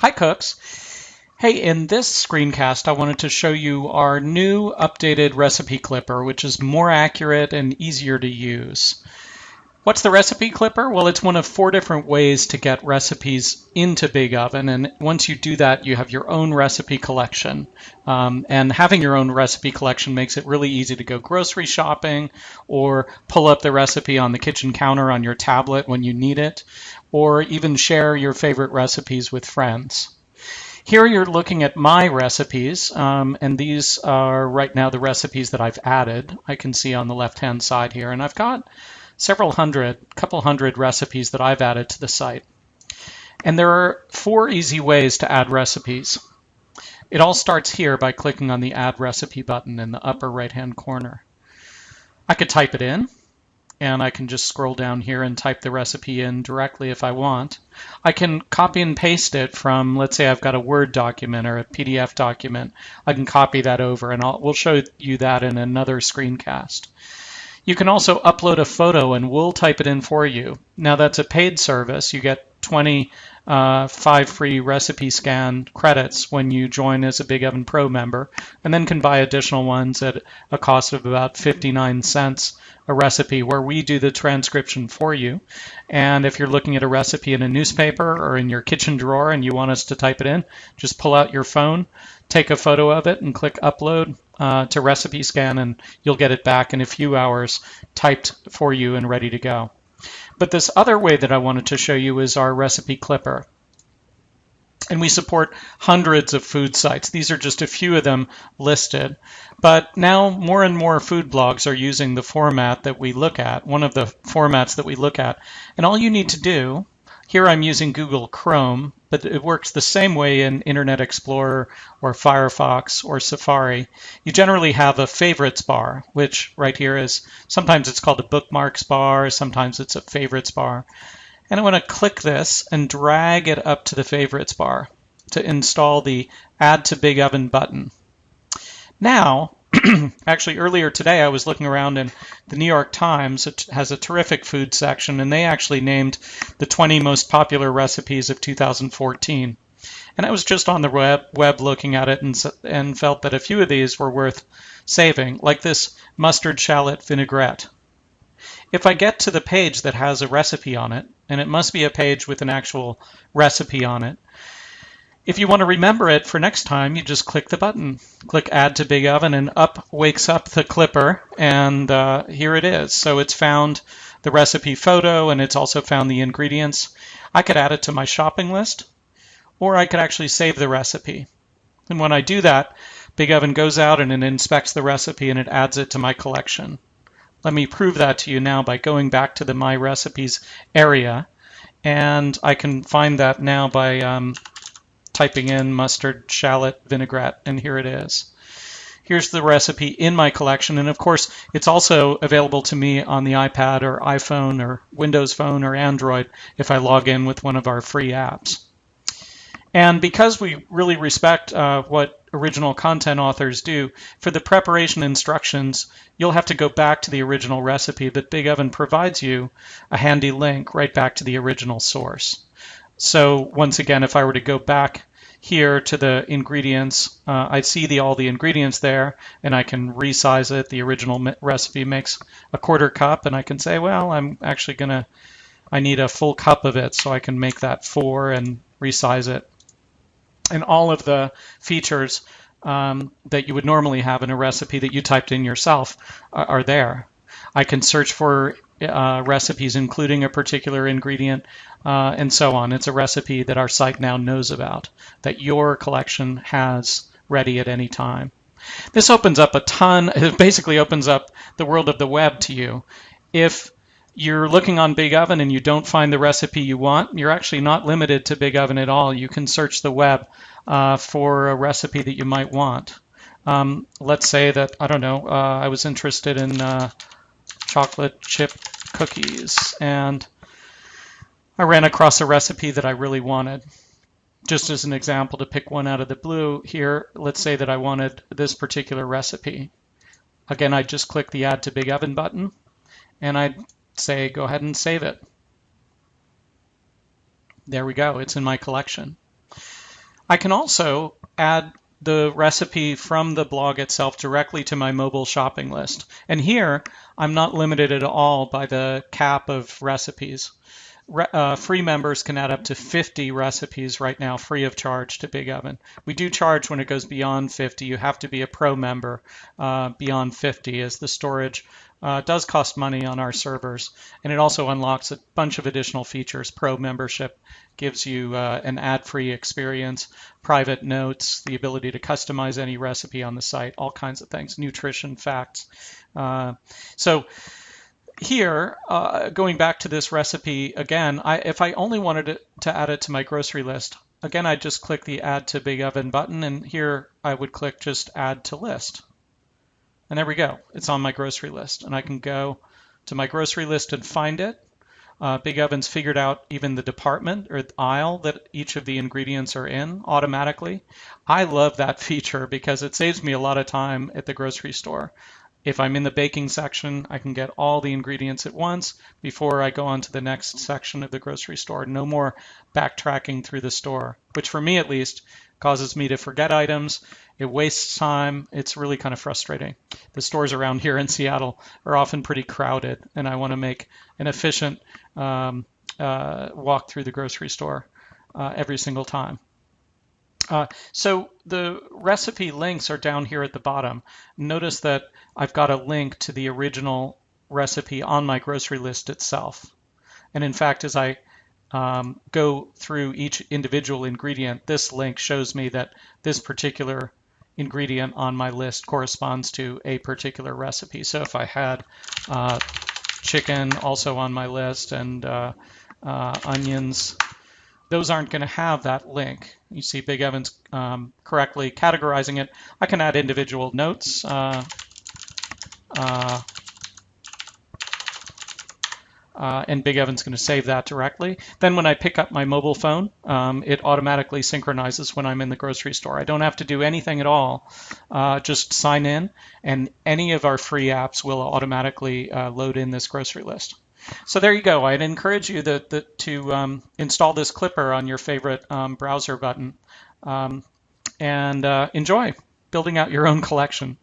Hi, cooks. Hey, in this screencast, I wanted to show you our new updated recipe clipper, which is more accurate and easier to use. What's the recipe clipper? Well, it's one of 4 different ways to get recipes into BigOven, and once you do that, you have your own recipe collection. And having your own recipe collection makes it really easy to go grocery shopping or pull up the recipe on the kitchen counter on your tablet when you need it, or even share your favorite recipes with friends. Here you're looking at my recipes, and these are right now the recipes that I've added. I can see on the left-hand side here, and I've got couple hundred recipes that I've added to the site. And there are 4 easy ways to add recipes. It all starts here by clicking on the Add Recipe button in the upper right-hand corner. I could type it in, and I can just scroll down here and type the recipe in directly if I want. I can copy and paste it from, let's say I've got a Word document or a PDF document. I can copy that over, and we'll show you that in another screencast. You can also upload a photo and we'll type it in for you. Now that's a paid service. You get 25 free recipe scan credits when you join as a BigOven Pro member, and then can buy additional ones at a cost of about 59 cents a recipe, where we do the transcription for you. And if you're looking at a recipe in a newspaper or in your kitchen drawer and you want us to type it in, just pull out your phone, take a photo of it, and click upload to recipe scan, and you'll get it back in a few hours typed for you and ready to go. But this other way that I wanted to show you is our recipe clipper. And we support hundreds of food sites. These are just a few of them listed. But now more and more food blogs are using the format that we look at, one of the formats that we look at. And all you need to do, here I'm using Google Chrome, but it works the same way in Internet Explorer or Firefox or Safari. You generally have a favorites bar, which right here is, sometimes it's called a bookmarks bar, sometimes it's a favorites bar. And I want to click this and drag it up to the favorites bar to install the Add to BigOven button. Now, actually earlier today I was looking around in the New York Times. It has a terrific food section, and they actually named the 20 most popular recipes of 2014. And I was just on the web looking at it and felt that a few of these were worth saving, like this mustard shallot vinaigrette. If I get to the page that has a recipe on it, and it must be a page with an actual recipe on it, if you want to remember it for next time, you just click the button. Click Add to BigOven, and up wakes up the clipper, and here it is. So it's found the recipe photo, and it's also found the ingredients. I could add it to my shopping list, or I could actually save the recipe. And when I do that, BigOven goes out and it inspects the recipe and it adds it to my collection. Let me prove that to you now by going back to the My Recipes area, and I can find that now by typing in mustard shallot vinaigrette, and here it is. Here's the recipe in my collection, and of course it's also available to me on the iPad or iPhone or Windows Phone or Android if I log in with one of our free apps. And because we really respect what original content authors do, for the preparation instructions, you'll have to go back to the original recipe, but BigOven provides you a handy link right back to the original source. So once again, if I were to go back here to the ingredients, I see all the ingredients there, and I can resize it. The original recipe makes a 1/4 cup, and I can say, well, I need a full cup of it, so I can make that 4 and resize it. And all of the features that you would normally have in a recipe that you typed in yourself are there. I can search for recipes including a particular ingredient, and so on. It's a recipe that our site now knows about, that your collection has ready at any time. This opens up it basically opens up the world of the web to you. If you're looking on BigOven and you don't find the recipe you want, you're actually not limited to BigOven at all. You can search the web for a recipe that you might want. Let's say that, I don't know, I was interested in chocolate chip cookies, and I ran across a recipe that I really wanted. Just as an example, to pick one out of the blue here, let's say that I wanted this particular recipe. Again, I just click the Add to BigOven button, and I'd say go ahead and save it. There we go, it's in my collection. I can also add the recipe from the blog itself directly to my mobile shopping list. And here, I'm not limited at all by the cap of recipes. Free members can add up to 50 recipes right now, free of charge to BigOven. We do charge when it goes beyond 50. You have to be a pro member beyond 50, as the storage does cost money on our servers. And it also unlocks a bunch of additional features. Pro membership gives you an ad-free experience, private notes, the ability to customize any recipe on the site, all kinds of things, nutrition facts. So here, going back to this recipe again, if I only wanted to add it to my grocery list, again, I'd just click the Add to BigOven button, and here I would click just Add to List. And there we go. It's on my grocery list, and I can go to my grocery list and find it. BigOven's figured out even the department or the aisle that each of the ingredients are in automatically. I love that feature because it saves me a lot of time at the grocery store. If I'm in the baking section, I can get all the ingredients at once before I go on to the next section of the grocery store. No more backtracking through the store, which for me at least causes me to forget items. It wastes time. It's really kind of frustrating. The stores around here in Seattle are often pretty crowded, and I want to make an efficient walk through the grocery store every single time. So the recipe links are down here at the bottom. Notice that I've got a link to the original recipe on my grocery list itself. And in fact, as I go through each individual ingredient, this link shows me that this particular ingredient on my list corresponds to a particular recipe. So if I had chicken also on my list and onions, those aren't going to have that link. You see BigOven's correctly categorizing it. I can add individual notes. And BigOven's going to save that directly. Then when I pick up my mobile phone, it automatically synchronizes when I'm in the grocery store. I don't have to do anything at all. Just sign in, and any of our free apps will automatically load in this grocery list. So there you go. I'd encourage you to install this clipper on your favorite browser button and enjoy building out your own collection.